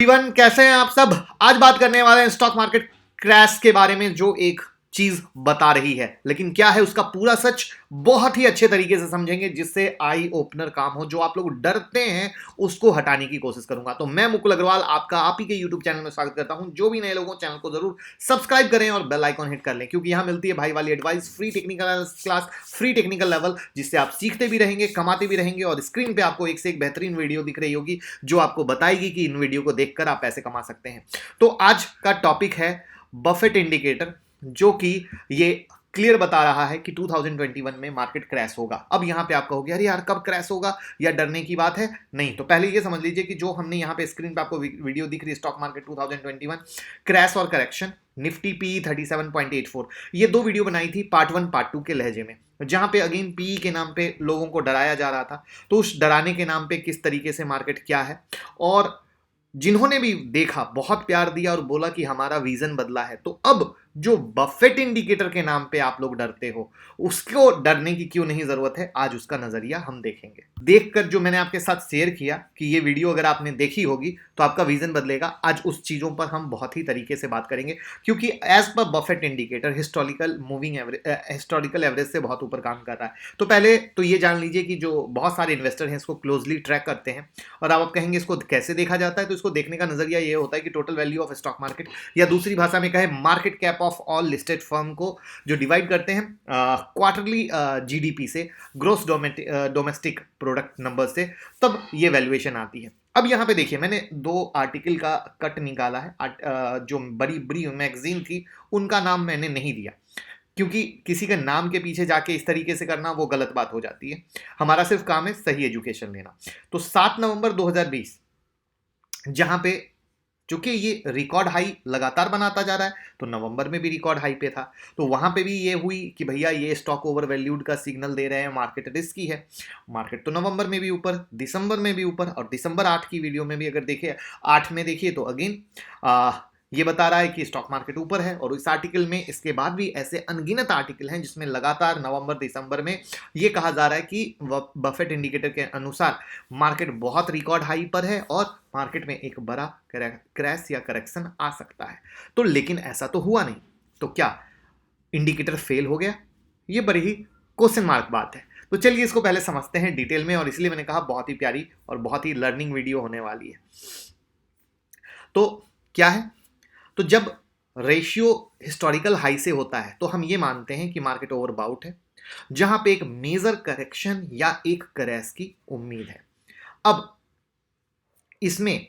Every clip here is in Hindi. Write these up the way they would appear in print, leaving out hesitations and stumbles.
जीवन कैसे हैं आप सब। आज बात करने वाले हैं स्टॉक मार्केट क्रैश के बारे में, जो एक चीज बता रही है, लेकिन क्या है उसका पूरा सच बहुत ही अच्छे तरीके से समझेंगे, जिससे आई ओपनर काम हो। जो आप लोग डरते हैं उसको हटाने की कोशिश करूंगा। तो मैं मुकुल अग्रवाल आपका आप ही के यूट्यूब चैनल में स्वागत करता हूं। जो भी नए लोगों चैनल को जरूर सब्सक्राइब करें और बेल आइकॉन हिट कर लें, क्योंकि यहां मिलती है भाई वाली advice, free technical class, free technical level, जिससे आप सीखते भी रहेंगे, कमाते भी रहेंगे। और स्क्रीन पे आपको एक से एक बेहतरीन वीडियो दिख रही होगी जो आपको बताएगी कि इन वीडियो को देखकर आप पैसे कमा सकते हैं। तो आज का टॉपिक है बफेट इंडिकेटर, जो कि ये क्लियर बता रहा है कि 2021 में मार्केट क्रैश होगा। अब यहां पे आप कहोगे अरे यार कब क्रैश होगा, या डरने की बात है? नहीं, तो पहले ये समझ लीजिए कि जो हमने यहां पे स्क्रीन पे आपको वीडियो दिख रही है, स्टॉक मार्केट 2021 क्रैश और करेक्शन, निफ्टी पी 37.84, ये दो वीडियो बनाई थी पार्ट 1 पार्ट 2 के लहजे में, जहां पे अगेन पी के नाम पे लोगों को डराया जा रहा था। तो उस डराने के नाम पे किस तरीके से मार्केट क्या है, और जिन्होंने भी देखा बहुत प्यार दिया और बोला कि हमारा विजन बदला है। तो अब जो बफेट इंडिकेटर के नाम पे आप लोग डरते हो, उसको डरने की क्यों नहीं जरूरत है, आज उसका नजरिया हम देखेंगे। देखकर जो मैंने आपके साथ शेयर किया कि ये वीडियो अगर आपने देखी होगी तो आपका विजन बदलेगा, आज उस चीजों पर हम बहुत ही तरीके से बात करेंगे, क्योंकि as per Buffett indicator historical moving average, historical average से बहुत ऊपर काम कर रहा है। तो पहले तो ये जान लीजिए कि जो बहुत सारे इन्वेस्टर हैं इसको क्लोजली ट्रैक करते हैं। और आप कहेंगे इसको कैसे देखा जाता है, तो इसको देखने का नजरिया ये होता है कि total value of stock market, या दूसरी भाषा में कहे market cap of all listed firm को जो डिवाइड करते हैं क्वार्टरली जीडीपी से, ग्रोस डोमेस्टिक प्रोडक्ट नंबर से, तब ये वैल्यूएशन आती है। अब यहां पे देखिए मैंने दो आर्टिकल का कट निकाला है। जो बड़ी बड़ी मैगजीन थी उनका नाम मैंने नहीं दिया, क्योंकि किसी के नाम के पीछे जाके इस तरीके से करना वो गलत बात हो जाती है। हमारा सिर्फ काम है सही एजुकेशन लेना। तो 7 नवंबर 2020, जहां पे चूंकि ये रिकॉर्ड हाई लगातार बनाता जा रहा है, तो नवंबर में भी रिकॉर्ड हाई पे था, तो वहां पे भी ये हुई कि भैया ये स्टॉक ओवर वैल्यूड का सिग्नल दे रहे हैं, मार्केट रिस्की है। मार्केट तो नवंबर में भी ऊपर, दिसंबर में भी ऊपर, और दिसंबर 8 की वीडियो में भी अगर देखिए, 8 में देखिए तो अगेन ये बता रहा है कि स्टॉक मार्केट ऊपर है। और इस आर्टिकल में इसके बाद भी ऐसे अनगिनत आर्टिकल हैं जिसमें लगातार नवंबर दिसंबर में ये कहा जा रहा है कि बफेट इंडिकेटर के अनुसार मार्केट बहुत रिकॉर्ड हाई पर है और मार्केट में एक बड़ा क्रैश या करेक्शन आ सकता है। तो लेकिन ऐसा तो हुआ नहीं, तो क्या इंडिकेटर फेल हो गया? ये बड़ी ही क्वेश्चन मार्क बात है। तो चलिए इसको पहले समझते हैं डिटेल में, और इसलिए मैंने कहा बहुत ही प्यारी और बहुत ही लर्निंग वीडियो होने वाली है। तो क्या है, तो जब रेशियो हिस्टोरिकल हाई से होता है तो हम ये मानते हैं कि मार्केट ओवरबाउट है, जहां पे एक मेजर करेक्शन या एक क्रैश की उम्मीद है। अब इसमें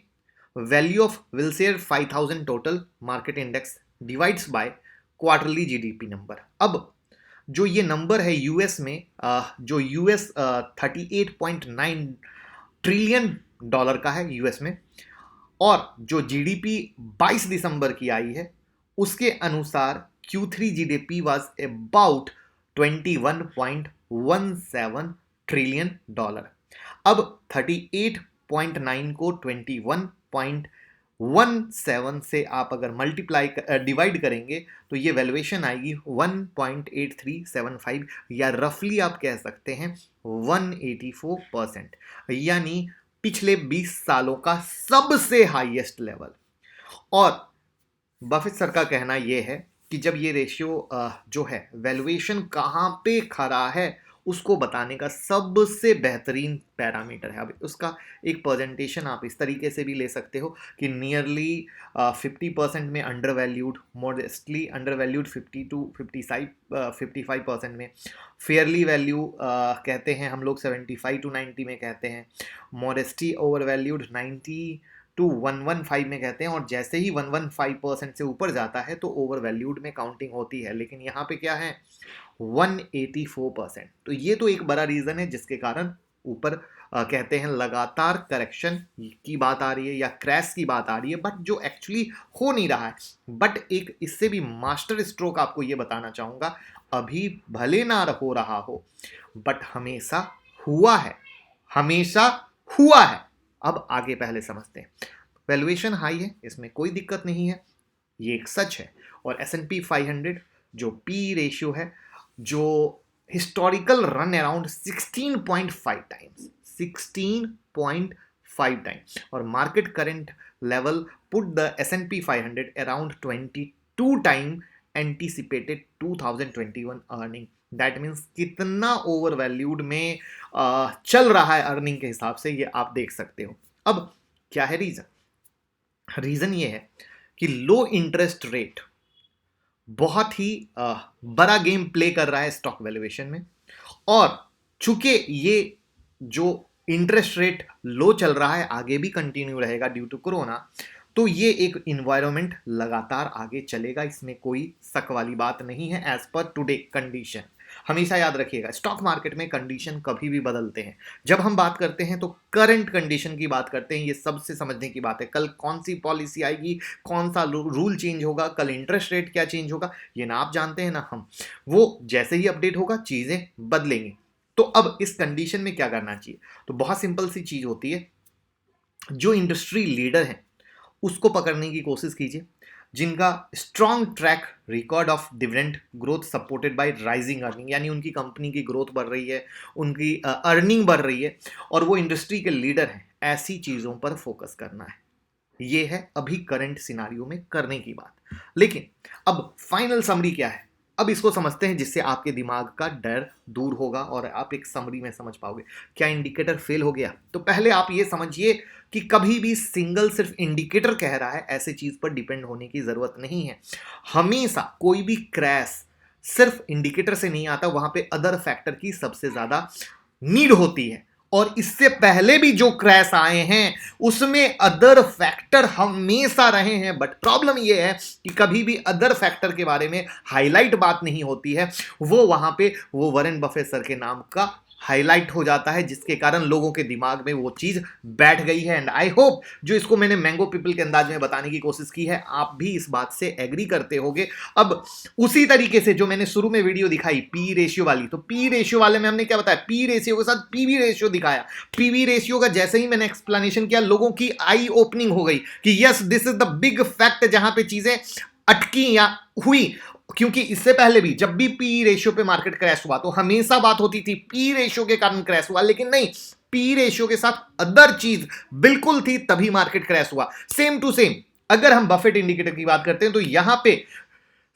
value of Wilshire 5000 total market index divides by quarterly GDP number. अब जो ये नंबर है यूएस में, जो यूएस 38.9 ट्रिलियन डॉलर का है यूएस में, और जो जीडीपी 22 दिसंबर की आई है उसके अनुसार Q3 GDP was about 21.17 trillion dollar. अब 38.9 को 21.17 से आप अगर मल्टीप्लाई डिवाइड करेंगे तो ये वैल्यूएशन आएगी 1.8375, या रफली आप कह सकते हैं 184%, यानी पिछले 20 सालों का सबसे हाईएस्ट लेवल। और बफेट सर का कहना यह है कि जब ये रेशियो जो है वैल्यूएशन कहाँ पे खड़ा है उसको बताने का सबसे बेहतरीन पैरामीटर है। अब उसका एक प्रेजेंटेशन आप इस तरीके से भी ले सकते हो कि नियरली 50% में under valued, modestly under valued 50 to 55% में, फेयरली वैल्यू कहते हैं हम लोग 75 to 90 में कहते हैं, मॉडेस्टी ओवर वैल्यूड 90 to 115 में कहते हैं, और जैसे ही 115% से ऊपर जाता है तो ओवर वैल्यूड में काउंटिंग होती है। लेकिन यहाँ पे क्या है 184%। तो ये तो एक बड़ा रीजन है जिसके कारण ऊपर कहते हैं लगातार करेक्शन की बात आ रही है या क्रैश की बात आ रही है, बट जो एक्चुअली हो नहीं रहा है। बट एक इससे भी मास्टर स्ट्रोक आपको ये बताना चाहूंगा, अभी भले ना हो रहा हो बट हमेशा हुआ है, हमेशा हुआ है। अब आगे पहले समझते हैं। वैल्यूएशन हाई है, इसमें कोई दिक्कत नहीं है, ये एक सच है। और S&P 500 जो पी रेशियो है, जो historical run around 16.5 times, 16.5 times, और market current level put the S&P 500 around 22 time anticipated 2021 earning. That means कितना ओवर वैल्यूड में चल रहा है अर्निंग के हिसाब से, ये आप देख सकते हो। अब क्या है रीजन ये है कि लो इंटरेस्ट रेट बहुत ही बड़ा गेम प्ले कर रहा है स्टॉक वैल्यूएशन में, और चूंकि ये जो इंटरेस्ट रेट लो चल रहा है आगे भी कंटिन्यू रहेगा ड्यू टू कोरोना, तो ये एक इन्वायरमेंट लगातार आगे चलेगा, इसमें कोई शक वाली बात नहीं है एज पर टुडे कंडीशन। हमेशा याद रखिएगा स्टॉक मार्केट में कंडीशन कभी भी बदलते हैं। जब हम बात करते हैं तो करंट कंडीशन की बात करते हैं, ये सबसे समझने की बात है। कल कौन सी पॉलिसी आएगी, कौन सा रूल चेंज होगा, कल इंटरेस्ट रेट क्या चेंज होगा, ये ना आप जानते हैं ना हम। वो जैसे ही अपडेट होगा चीजें बदलेंगी। तो अब इस कंडीशन में क्या करना चाहिए, तो बहुत सिंपल सी चीज होती है, जो इंडस्ट्री लीडर है उसको पकड़ने की कोशिश कीजिए, जिनका strong track record of dividend growth supported by rising earning, यानी उनकी कंपनी की ग्रोथ बढ़ रही है, उनकी अर्निंग बढ़ रही है और वो इंडस्ट्री के लीडर हैं, ऐसी चीज़ों पर फोकस करना है। ये है अभी करंट सिनारियो में करने की बात। लेकिन अब फाइनल समरी क्या है, अब इसको समझते हैं जिससे आपके दिमाग का डर दूर होगा और आप एक समरी में समझ पाओगे। क्या इंडिकेटर फेल हो गया, तो पहले आप ये समझिए कि कभी भी सिंगल सिर्फ इंडिकेटर कह रहा है ऐसे चीज पर डिपेंड होने की जरूरत नहीं है। हमेशा कोई भी क्रैश सिर्फ इंडिकेटर से नहीं आता, वहां पे अदर फैक्टर की सबसे ज्यादा नीड होती है। और इससे पहले भी जो क्रैश आए हैं उसमें अदर फैक्टर हमेशा रहे हैं, बट प्रॉब्लम यह है कि कभी भी अदर फैक्टर के बारे में हाईलाइट बात नहीं होती है। वो वहां पे वो वॉरेन बफेट सर के नाम का हाईलाइट हो जाता है, जिसके कारण लोगों के दिमाग में वो चीज बैठ गई है। एंड आई होप जो इसको मैंने मैंगो पीपल के अंदाज में बताने की कोशिश की है, आप भी इस बात से एग्री करते होगे। अब उसी तरीके से जो मैंने शुरू में वीडियो दिखाई पी रेशियो वाली, तो पी रेशियो वाले में हमने क्या बताया, पी रेशियो के साथ पीवी रेशियो दिखाया। पीवी रेशियो का जैसे ही मैंने एक्सप्लेनेशन किया, लोगों की आई ओपनिंग हो गई कि yes this is the big fact, जहां पे चीजें अटकी या हुई। क्योंकि इससे पहले भी जब भी पी रेशियो पे मार्केट क्रैश हुआ तो हमेशा बात होती थी पी रेशियो के कारण क्रैश हुआ, लेकिन नहीं, पी रेशियो के साथ अदर चीज बिल्कुल थी तभी मार्केट क्रैश हुआ। सेम टू सेम अगर हम बफेट इंडिकेटर की बात करते हैं तो यहां पे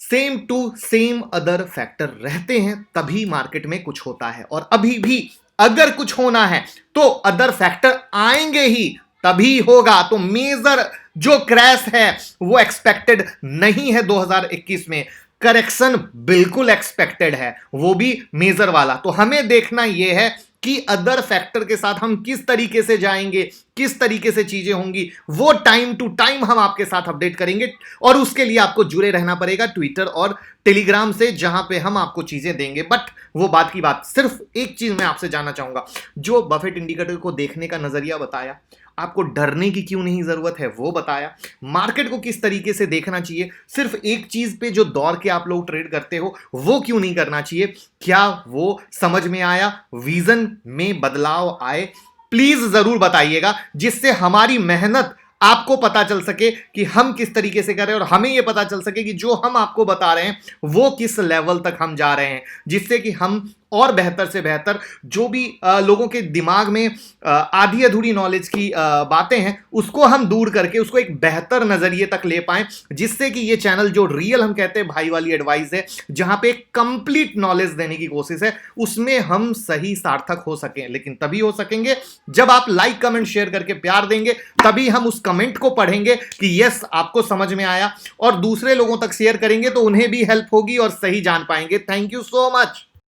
same to same other factor रहते हैं तभी मार्केट में कुछ होता है। और अभी भी अगर कुछ होना है तो अदर फैक्टर आएंगे ही तभी होगा। तो मेजर जो क्रैश है वो एक्सपेक्टेड नहीं है 2021 में, करेक्शन बिल्कुल एक्सपेक्टेड है, वो भी मेजर वाला। तो हमें देखना यह है कि अदर फैक्टर के साथ हम किस तरीके से जाएंगे, किस तरीके से चीजें होंगी, वो टाइम टू टाइम हम आपके साथ अपडेट करेंगे। और उसके लिए आपको जुड़े रहना पड़ेगा ट्विटर और टेलीग्राम से, जहां पे हम आपको चीजें देंगे। बट वो बात की बात, सिर्फ एक चीज मैं आपसे जानना चाहूंगा, जो बफेट इंडिकेटर को देखने का नजरिया बताया, आपको डरने की क्यों नहीं जरूरत है वो बताया, मार्केट को किस तरीके से देखना चाहिए, सिर्फ एक चीज पे जो दौड़ के आप लोग ट्रेड करते हो वो क्यों नहीं करना चाहिए, क्या वो समझ में आया, विजन में बदलाव आए, प्लीज जरूर बताइएगा, जिससे हमारी मेहनत आपको पता चल सके कि हम किस तरीके से कर रहे हैं और हमें यह पता चल सके कि जो हम आपको बता रहे हैं वो किस लेवल तक हम जा रहे हैं, जिससे कि हम और बेहतर से बेहतर जो भी लोगों के दिमाग में आधी अधूरी नॉलेज की बातें हैं उसको हम दूर करके उसको एक बेहतर नजरिए तक ले पाएं, जिससे कि ये चैनल जो रियल हम कहते हैं भाई वाली एडवाइस है, जहां पे कंप्लीट नॉलेज देने की कोशिश है, उसमें हम सही सार्थक हो सकें। लेकिन तभी हो सकेंगे जब आप लाइक कमेंट शेयर करके प्यार देंगे, तभी हम उस कमेंट को पढ़ेंगे कि यस आपको समझ में आया, और दूसरे लोगों तक शेयर करेंगे तो उन्हें भी हेल्प होगी और सही जान पाएंगे। Thank you so much.